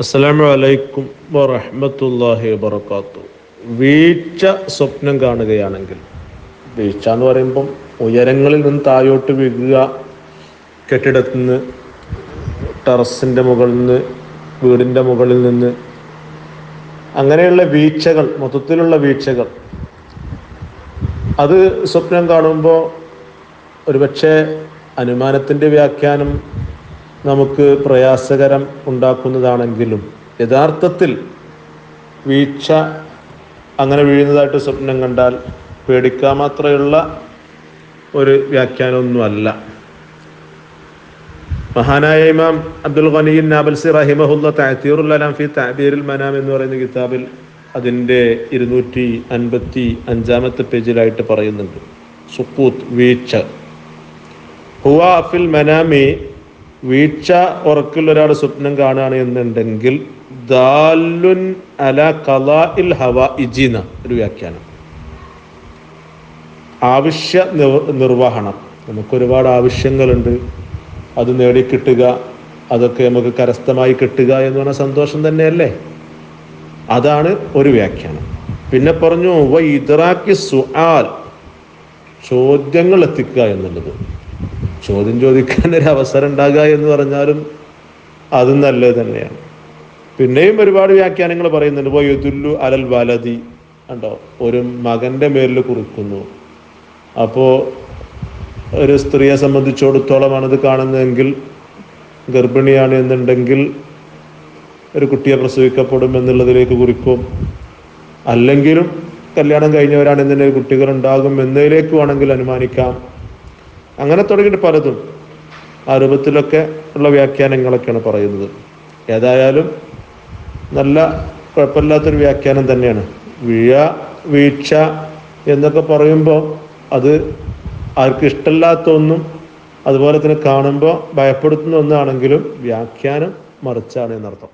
അസ്സലാമു അലൈക്കും വറഹ്മത്തുള്ളാഹി വബറകാതുഹു. വീഴ്ച സ്വപ്നം കാണുകയാണെങ്കിൽ, വീഴ്ച എന്ന് പറയുമ്പം ഉയരങ്ങളിൽ നിന്ന് താഴോട്ട് വീഴുക, കെട്ടിടത്തിൽ നിന്ന്, ടെറസിൻ്റെ മുകളിൽ നിന്ന്, വീടിൻ്റെ മുകളിൽ നിന്ന്, അങ്ങനെയുള്ള വീഴ്ചകൾ, മൊത്തത്തിലുള്ള വീഴ്ചകൾ, അത് സ്വപ്നം കാണുമ്പോൾ ഒരുപക്ഷെ അനുമാനത്തിൻ്റെ വ്യാഖ്യാനം നമുക്ക് പ്രയാസകരം ഉണ്ടാക്കുന്നതാണെങ്കിലും യഥാർത്ഥത്തിൽ വീഴ്ച അങ്ങനെ വീഴുന്നതായിട്ട് സ്വപ്നം കണ്ടാൽ പേടിക്കാൻ മാത്രമുള്ള ഒരു വ്യാഖ്യാനമൊന്നുമല്ല. മഹാനായ ഇമാം അബ്ദുൽ ഗനി നാബൽസി റഹിമഹുല്ല തഅ്തീറുൽ അലാം ഫി തഅബീറിൽ മനാം എന്ന് പറയുന്ന കിതാബിൽ അതിൻ്റെ 255 പേജിലായിട്ട് പറയുന്നുണ്ട്, സുഖൂത്ത്, വീഴ്ച. ഹുവ ഫിൽ മനാമി, വീഴ്ച ഉറക്കിൽ ഒരാൾ സ്വപ്നം കാണുകയാണ് എന്നുണ്ടെങ്കിൽ ദാലുൻ അല ഖളാഇൽ ഹവായിജിന, ഒരു വ്യാഖ്യാനം, ആവശ്യ നിർവഹണം. നമുക്കൊരുപാട് ആവശ്യങ്ങളുണ്ട്, അത് നേടിക്കിട്ടുക, അതൊക്കെ നമുക്ക് കരസ്ഥമായി കിട്ടുക എന്ന് പറഞ്ഞ സന്തോഷം തന്നെയല്ലേ, അതാണ് ഒരു വ്യാഖ്യാനം. പിന്നെ പറഞ്ഞു വ ഇദ്റാക്കി സുആൽ, ചോദ്യങ്ങൾ എത്തിക്കുക എന്നുള്ളത്. ചോദ്യം ചോദിക്കാൻ ഒരു അവസരം ഉണ്ടാകുക എന്ന് പറഞ്ഞാലും അതും നല്ലത് തന്നെയാണ്. പിന്നെയും ഒരുപാട് വ്യാഖ്യാനങ്ങൾ പറയുന്നുണ്ട്. വയുദുല്ലു അലൽ വലതി, ഉണ്ടോ, ഒരു മകൻ്റെ മേലിൽ കുറിക്കുന്നു. അപ്പോൾ ഒരു സ്ത്രീയെ സംബന്ധിച്ചിടത്തോളമാണ് ഇത് കാണുന്നതെങ്കിൽ, ഗർഭിണിയാണ് എന്നുണ്ടെങ്കിൽ ഒരു കുട്ടിയെ പ്രസവിക്കപ്പെടും എന്നുള്ളതിലേക്ക് കുറിക്കും. അല്ലെങ്കിലും കല്യാണം കഴിഞ്ഞവരാണെന്നുണ്ടെങ്കിൽ കുട്ടികളുണ്ടാകും എന്നതിലേക്ക് വേണമെങ്കിൽ അനുമാനിക്കാം. അങ്ങനെ തുടങ്ങിയിട്ട് പലതും ആ രൂപത്തിലൊക്കെ ഉള്ള വ്യാഖ്യാനങ്ങളൊക്കെയാണ് പറയുന്നത്. ഏതായാലും നല്ല കുഴപ്പമില്ലാത്തൊരു വ്യാഖ്യാനം തന്നെയാണ്. വീഴ്ച എന്നൊക്കെ പറയുമ്പോൾ അത് ആർക്കും ഇഷ്ടമില്ലാത്ത ഒന്നും, അതുപോലെ തന്നെ കാണുമ്പോൾ ഭയപ്പെടുത്തുന്ന ഒന്നാണെങ്കിലും വ്യാഖ്യാനം മറിച്ചാണ് എന്നർത്ഥം.